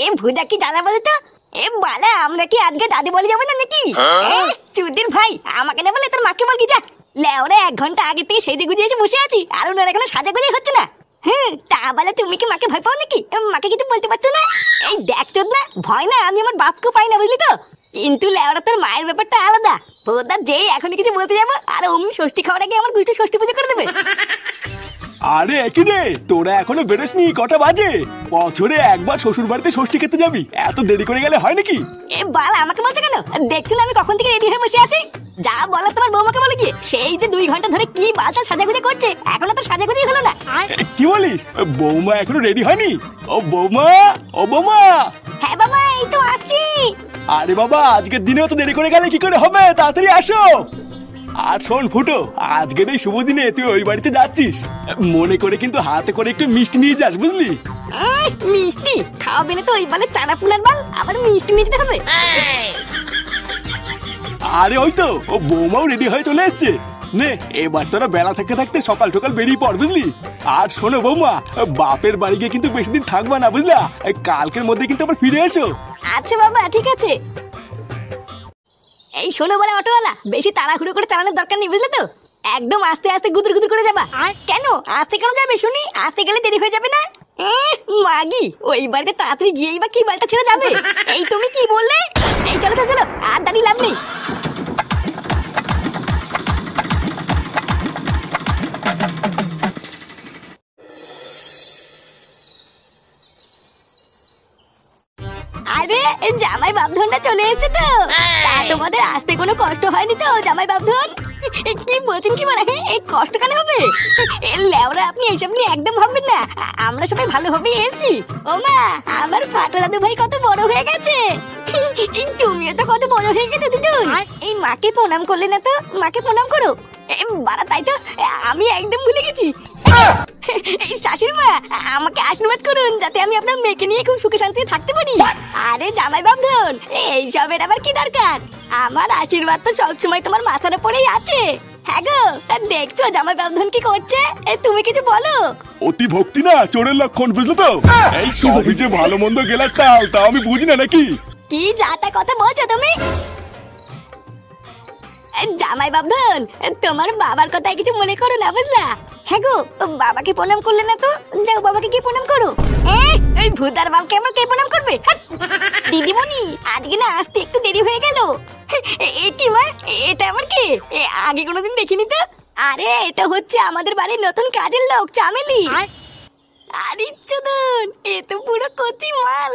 এ ভুদা কি জ্বালা বলো তো। এ বালা আমরা কি আজকে দাদি বলে যাবো না নাকি? চুদির ভাই আমাকে না বলে তোর মাকে বল কি যা। লেওরা 1 ঘন্টা আগে থেকে সেজে গুজে এসে বসে আছি আর ওনার এখানে সাজা গুজে হচ্ছে না। তা বলে তুমি কি মাকে ভয় পাও নাকি? মাকে কিছু বলতে পারছো না? এই দেখ চোদ না, ভয় না আমি আমার বাপকে পাই না বুঝলি তো। কিন্তু লেওরা তোর মায়ের ব্যাপারটা আলাদা। ভোদা যেই এখনই কিছু বলতে যাবো আর অমনি ষষ্ঠী খাওয়ার আগে আমার গুষ্টি ষষ্ঠী পুজো করে দেবে। আরে একই রে, তোরা এখনো বেরোসনি? কটা বাজে? বছরে একবার শ্বশুর বাড়িতে ষষ্ঠী খেতে যাবি, এত দেরি করে গেলে হয় নাকি? এ বাল আমাকে বলছো কেন? দেখছো না আমি কখন থেকে রেডি হয়ে বসে আছি? যা বলার তোমার বৌমাকে বলে গিয়ে, সেই যে 2 ঘন্টা ধরে কি বালটা সাজাগুজি করছে, এখনো তো সাজাগুজি হলো না। কি বলিস? বৌমা এখনো রেডি হয়নি? ও বৌমা, ও বৌমা। হ্যাঁ বাবা এই তো আসছি। আরে বাবা আজকের দিনেও তো দেরি করে গেলে কি করে হবে? তাড়াতাড়ি আসো। আর শোন ফুটো, আজকের এই শুভ দিনে তুই ওই বাড়িতে যাচ্ছিস, মনে করে কিন্তু হাতে করে একটু মিষ্টি নিয়ে যাস বুঝলি? মিষ্টি খাওয়াবে না তো ওই বালে চানা পুলার বাল, আবার মিষ্টি নিতে হবে? আরে ওই তো ও বৌমাও রেডি হয়ে চলে এসছে। নে এবার তোরা বেলা থাকতে থাকতে সকাল সকাল বেরিয়ে পড় বুঝলি? আর শোনো বৌমা, বাপের বাড়ি গিয়ে কিন্তু বেশি দিন থাকবা না বুঝলা? কালকের মধ্যে কিন্তু আবার ফিরে এসো। আচ্ছা বাবা ঠিক আছে। এই শোনো বলে অটোওয়ালা, বেশি তাড়াহুড়ো করে চালানোর দরকার নেই বুঝলে তো। একদম আস্তে আস্তে গুদুর গুদুর করে যাবা। কেন আস্তে কেন যাবে শুনি? আস্তে গেলে দেরি হয়ে যাবে না? মাগি ওই বাড়িতে তাড়াতাড়ি গিয়েই বা কি বালটা ছেড়ে যাবে? এই তুমি কি বললে? এই চলো চলো চলো, আর দাঁড়িয়ে লাভ নেই। আরে জামাই বাপধনটা চলে এসেছে তো। তোমাদের আসতে কোনো কষ্ট হয়নি তো জামাই বাপধন? কি বলছেন কি মানে? এই কষ্ট কেন হবে? লেওরা আপনি এইসব নিয়ে একদম ভাববেন না, আমরা সবাই ভালোভাবেই এসেছি। ও মা আমার ফাটা দাদু ভাই কত বড় হয়ে গেছে। তুমিও তো কত বড় হয়ে গেছো দিদুন। এই মাকে প্রণাম করলে না তো, মাকে প্রণাম করো। বাড়া তাই তো, আমি একদম ভুলে গেছি। শাশুড়ি মা আমাকে আশীর্বাদ করুন যাতে আমি আপনার মেয়েকে নিয়ে খুব সুখে শান্তিতে থাকতে পারি। আরে জামাই বাপধন এইসবের আবার কি দরকার? আমার আশীর্বাদ তো সবসময় তোমার মাথার উপরেই আছে। হ্যাঁ গো, দেখছো জামাই বাপধন কি করছে? তুমি কিছু বলো। অতি ভক্তি না চোরের লক্ষণ বুঝলো তো? এই সবই যে ভালো মন্দ গেলার তাল, তা আমি বুঝি না নাকি? কি যাতা কথা বলছো তুমি? জামাই বাপধন তোমার বাবার কথায় কিছু মনে করো না বুঝলা? হ্যাঁ গো বাবাকে প্রণাম করলে না তো, যাও বাবাকে গিয়ে প্রণাম করো। এই ভূতার বালকে আমার কে প্রণাম করবে? দিদিমণি আজকে না আসতে একটু দেরি হয়ে গেল। এ কি মা, এটা আবার কে? আগে কোনোদিন দেখিনি তো। আরে এটা হচ্ছে আমাদের বাড়ির নতুন কাজের লোক চামেলি। আরে চোদন এ তো পুরো কচি মাল।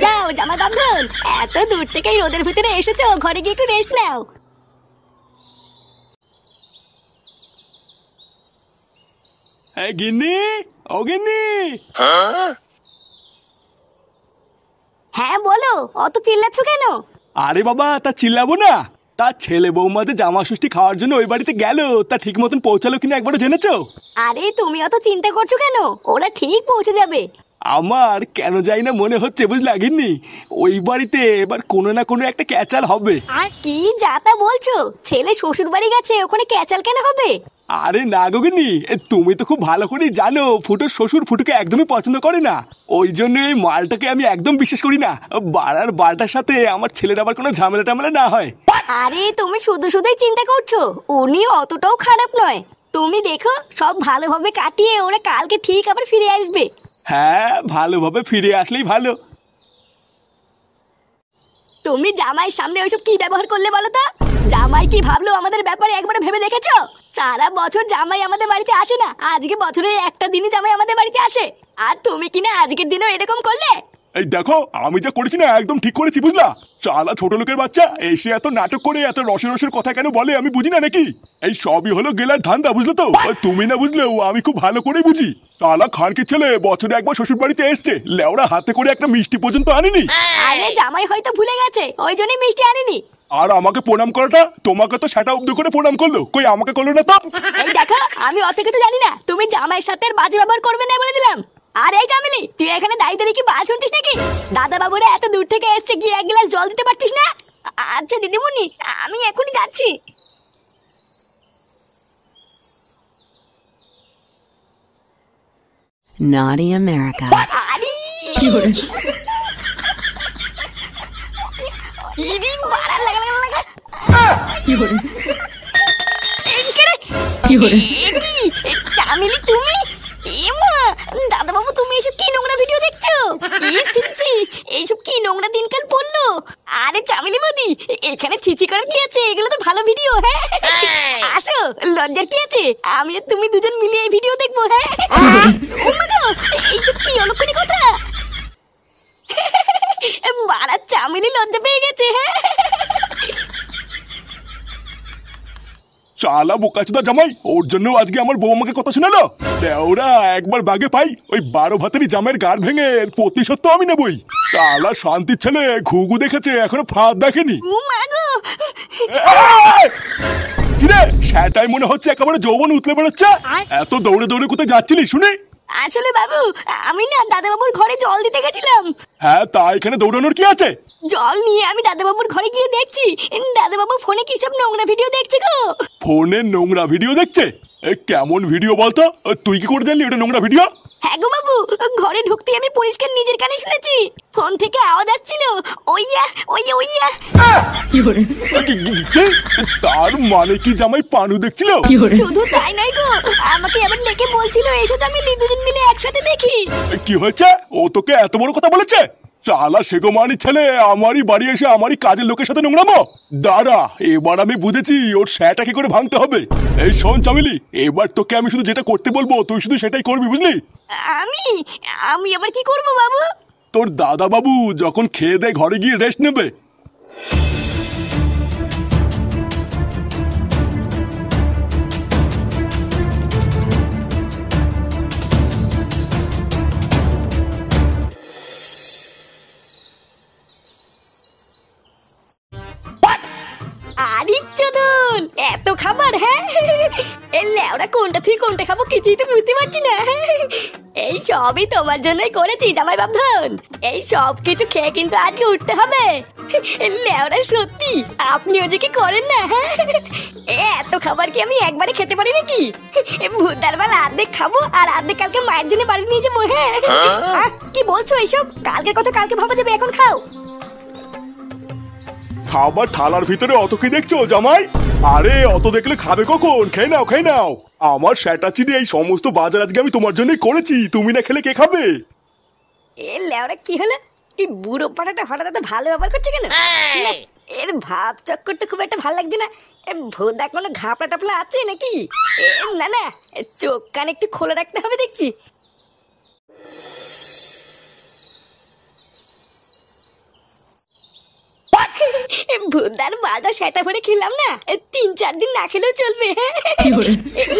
যাও জামা বাঁধন, এত দূর থেকে রোদের ভিতরে এসেছো, ঘরে গিয়ে একটু রেস্ট নাও। গিন্নি, ও গিন্নি। হ্যাঁ বলো, অত চিল্লাচ্ছ কেন? আরে বাবা তা চিল্লাবো না? তার ছেলে বৌমাতে জামা ষষ্ঠী খাওয়ার জন্য ওই বাড়িতে গেল, তা ঠিক মতন পৌঁছালো কিনা একবারও জেনেছো? আরে তুমি অত চিন্তা করছো কেন, ওরা ঠিক পৌঁছে যাবে। আমার কেন যাই না মনে হচ্ছে বুঝলা গিন্নি, ওই বাড়িতে এবার কোনো না কোনো একটা ক্যাচাল হবে। আর কি যাতা বলছো? ছেলে শ্বশুর বাড়ি গেছে, ওখানে ক্যাচাল কেন হবে? আরে না গো গিন্নি, তুমি তো খুব ভালো করেই জানো ফুটোর শ্বশুর ফুটোকে একদমই পছন্দ করে না। ওই জন্য এই মালটাকে আমি একদম বিশ্বাস করি না। বাড়ার বালটার সাথে আমার ছেলের আবার কোনো ঝামেলা টামেলা না হয়। আরে তুমি শুধু শুধুই চিন্তা করছো, উনি অতটাও খারাপ নয়। তুমি দেখো সব ভালোভাবে কাটিয়ে ওরা কালকে ঠিক আবার ফিরে আসবে। হ্যাঁ ভালোভাবে ফিরে আসলেই ভালো। তুমি জামাইয়ের সামনে ওইসব কি ব্যবহার করলে বলো তো? জামাই কি ভাবলো আমাদের ব্যাপারে একবার ভেবে দেখেছো? সারা বছর জামাই আমাদের বাড়িতে আসে না, আজকে বছরের একটা দিনই জামাই আমাদের বাড়িতে আসে, আর তুমি কিনা আজকের দিনও এরকম করলে। এই দেখো আমি যা করেছি না একদম ঠিক করেছি বুঝলা? চালা ছোট লোকের বাচ্চা এসে এত নাটক করে এত রসের রসের কথা কেন বলে আমি বুঝি না নাকি? এই সবই হলো গেলার ধান্দা বুঝলো তো? তুমি না বুঝলেও আমি খুব ভালো করেই বুঝি। চালা খানকির ছেলে বছরে একবার শ্বশুর বাড়িতে এসছে, লেওড়া হাতে করে একটা মিষ্টি পর্যন্ত আনিনি। আরে জামাই হয়তো ভুলে গেছে, ওই জন্যই মিষ্টি আনিনি। আর আমাকে প্রণাম করাটা, তোমাকে তো সেটা অব্দ করে প্রণাম করলো, কই আমাকে করলো না তো? এই দেখো আমি অত কিছু জানি না, তুমি জামাইয়ের সাথে বাজে ব্যবহার করবে না বলে দিলাম। আর এই জামিলি তুই এখানে দাঁড়িয়ে দাঁড়িয়ে কি বাল শুনছিস নাকি? দাদা বাবুরা এত দূর থেকে এসছে, গিয়ে 1 গ্লাস জল দিতে পারতিস না? আচ্ছা দিদিমণি আমি এখনই যাচ্ছি। Naughty America. আরে ইরি মারা লাগা লাগা লাগা চামেলি তুমি? এমা দাদা বাবু, তুমি এসব কি নোংরা ভিডিও দেখছো? এইসব কি নোংরা দিনকাল পড়লো? আরে চামেলি বৌদি, এখানে ছিচি করার কি আছে? এগুলো তো ভালো ভিডিও। হ্যাঁ আসো, লজ্জার কি আছে? আমি আর তুমি দুজন মিলে এই ভিডিও দেখবো। হ্যাঁ এইসব কি অলক্ষণী কথা? বাড়া চামেলি লজ্জা পেয়ে গেছে। হ্যাঁ শালা বোকাচোদা জামাই, ওর জন্য আজকে আমার বউ আমাকে কথা শোনালো। ওরা একবার বাগে পাই, ওই 12 ভাতেরই জামাইয়ের গাড় ভেঙে প্রতিশোধ তো আমি নেবই। শালা শান্তির ছেলে ঘুঘু দেখেছে, এখনো ফাঁদ দেখেনি। কিরে সেটাই মনে হচ্ছে একেবারে যৌবন উতলে বেরোচ্ছে। এত দৌড়ে দৌড়ে কোথায় যাচ্ছিলি শুনি? আসলে বাবু, আমি না দাদা বাবুর ঘরে জল দিতে গেছিলাম। হ্যাঁ তা এখানে দৌড়ানোর কি আছে? জল নিয়ে আমি দাদা বাবুর ঘরে গিয়ে দেখছি দাদা বাবু ফোনে কি সব নোংরা ভিডিও দেখছে গো। ফোনে নোংরা ভিডিও দেখছে? কেমন ভিডিও বলতো? তুই কি করে জানলি ওটা নোংরা ভিডিও? হ্যাঁ গো বাবু, ঘরে ঢুকতে আমি পরিষ্কার নিজের কানে শুনেছি। ফোন থেকে আওয়াজ আসছিল, ওইয়া ওইয়া ওইয়া। তার মানে কি জামাই পানু দেখছিল? শুধু তাই নয় গো, আমাকে আবার ডেকে বলছিল এসো চামেলি দুজন মিলে একসাথে দেখি। কি হয়েছে? ও তোকে এত বড় কথা বলেছে? শালা সেগোমানি ছেলে আমারই বাড়ি এসে আমারই কাজের লোকের সাথে নোংরামো। দাঁড়া, এবার আমি বুঝেছি ওর স্যাটা কি করে ভাঙতে হবে। এই শোন চামেলি, এবার তোকে আমি শুধু যেটা করতে বলবো তুই শুধু সেটাই করবি, বুঝলি? আমি আমি আবার কি করবো বাবু? তোর দাদা বাবু যখন খেয়ে দেয় ঘরে গিয়ে রেস্ট নেবে। এত খাবার? হ্যাঁ লেওরা কোনটা থেকে কোনটা খাবো কিছুই তো বুঝতে পারছি না। এই সবই তোমার জন্যই করেছি জামাই বাবধন। এই সব কিছু খেয়ে কিন্তু আজকে উঠতে হবে। লেওরা সত্যি আপনিও যে কি করেন না। এত খাবার কি আমি একবারে খেতে পারি নাকি? ভুদার বেলা অর্ধেক খাবো আর অর্ধেক কালকে মায়ের জন্য বাড়ি নিয়ে যাবো। হ্যাঁ কি বলছো এইসব? কালকের কথা কালকে ভাবা যাবে, এখন খাও। খাবার থালার ভিতরে অত কি দেখছো জামাই? আরে অত দেখলে খাবে কখন? খেয়ে নাও খেয়ে নাও। আমার সেটা চিনি এই সমস্ত বাজার আজকে আমি তোমার জন্যই করেছি, তুমি না খেলে কে খাবে? এ লেওরা কি হলো? এই বুড়ো পাটাটা হঠাৎ এত ভালো ব্যবহার করছে কেন? এর ভাব চক্কর তো খুব একটা ভালো লাগছে না। ভোদা কোনো ঘাপলা টাপলা আছে নাকি? না না, চোখ কান একটু খোলা রাখতে হবে দেখছি। ভুদার বাজার সেটা ভরে খেলাম না, 3-4 দিন না খেলেও চলবে।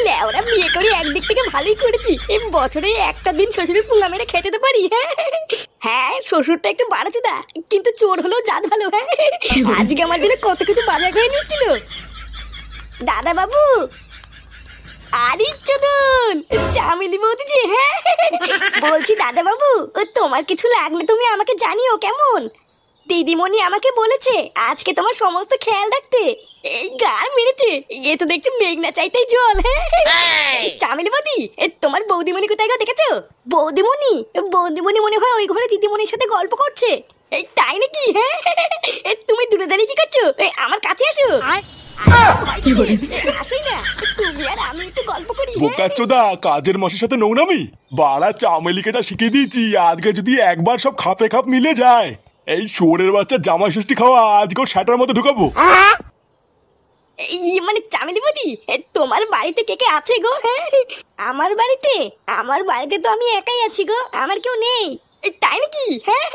লেওরা বিয়ে করে একদিক থেকে ভালোই করেছি, বছরে একটা দিন শ্বশুরের পুঙ্গা মেরে খেতে তো পারি। হ্যাঁ শ্বশুরটা একটু বাড়াচোদা, কিন্তু চোর হলেও জাত ভালো। হ্যাঁ আজকে আমার জন্য কত কিছু বাজার করে নিচ্ছিল দাদা বাবু। আরে চোদন চামেলি বৌদি যে। হ্যাঁ বলছি দাদা বাবু, তোমার কিছু লাগলে তুমি আমাকে জানিও কেমন? দিদিমণি আমাকে বলেছে আজকে তোমার সমস্ত খেয়াল রাখতে। এই গাল মেরেছে, এ তো দেখছি মেঘনা চাইতেই জল। হ্যাঁ চামেলি বৌদি, তোমার বৌদিমণি কোথায় গো দেখেছো? বৌদিমণি বৌদিমণি মনে হয় ওই ঘরে দিদিমণির সাথে গল্প করছে। এই তাই নাকি? হ্যাঁ তুমি দূরে দাঁড়িয়ে কি করছো? আমার কাছে আসো। আসোই না, তুমি আর আমি একটু গল্প করি। বোকাচোদা কাজের মাসের সাথে নোংরামি? বাড়া চামেলিকে যা শিখিয়ে দিয়েছি, আজকে যদি একবার সব খাপে খাপ মিলে যায়, এই শুয়োরের বাচ্চার জামাই ষষ্ঠী খাওয়া আজকে ওর শাটার মধ্যে ঢুকাবো। মানে চামেলি বৌদি, তোমার বাড়িতে কে কে আছে গো? হ্যাঁ আমার বাড়িতে তো আমি একাই আছি গো, আমার কেউ নেই। তাই নাকি? হ্যাঁ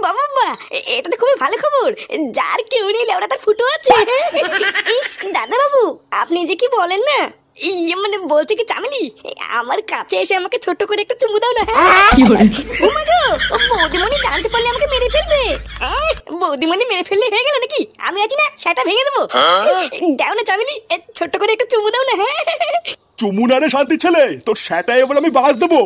বাবা বাবা, এটা তো খুবই ভালো খবর। যার কেউ নেই লেওরা তার ফুটো আছে। দাদা বাবু আপনি যে কি বলেন না, মানে বলছে কি চামেলি আমার কাছে এসে আমাকে ছোট করে একটা চুমু দাও না। বৌদিমণি জানতে পারলে আমাকে মেরে ফেলবে। বৌদিমণি মেরে ফেললে হয়ে গেল নাকি? আমি আছি না, সেটা ভেঙে দেবো। দাও না চামেলি, ছোট করে একটা চুমু দাও না। হ্যাঁ চুমু না রে শান্তি ছেলে, তোর সেটাই এবার আমি বাস দেবো।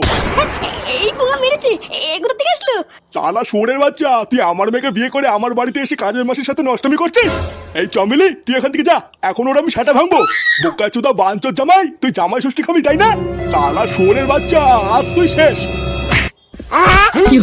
এই পুঙ্গা মেরেছে, এগুলো থেকে আসলো। শালা শুয়োরের বাচ্চা, তুই আমার মেয়েকে বিয়ে করে আমার বাড়িতে এসে কাজের মাসের সাথে নষ্টমি করছিস। এই চমেলি তুই এখান থেকে যা, এখন ওরা আমি সেটা ভাঙবো। বোকাচোদা বাঞ্চোর জামাই, তুই জামাই ষষ্ঠী খাবি তাই না? শালা শুয়োরের বাচ্চা, আজ তুই শেষ। কি